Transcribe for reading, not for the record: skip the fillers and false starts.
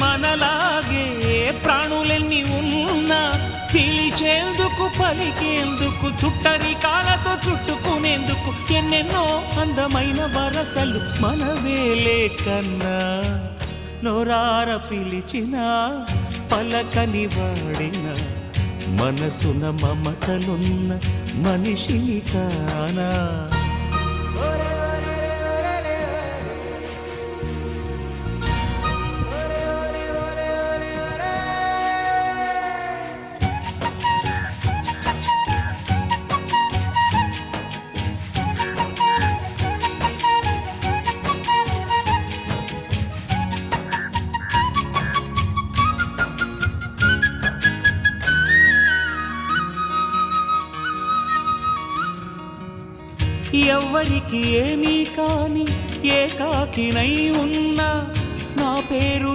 మనలాగే ప్రాణులెన్ని ఉన్నా పిలిచేందుకు పలికేందుకు చుట్టరికాలతో చుట్టుకునేందుకు ఎన్నెన్నో అందమైన వరసలు మనవేలే కన్నా నోరార పిలిచిన పలకని వాడిన మనసున మమతలున్న మనిషిని కానా ఎవ్వరికి ఏమీ కాని ఏకాకినై ఉన్నా నా పేరు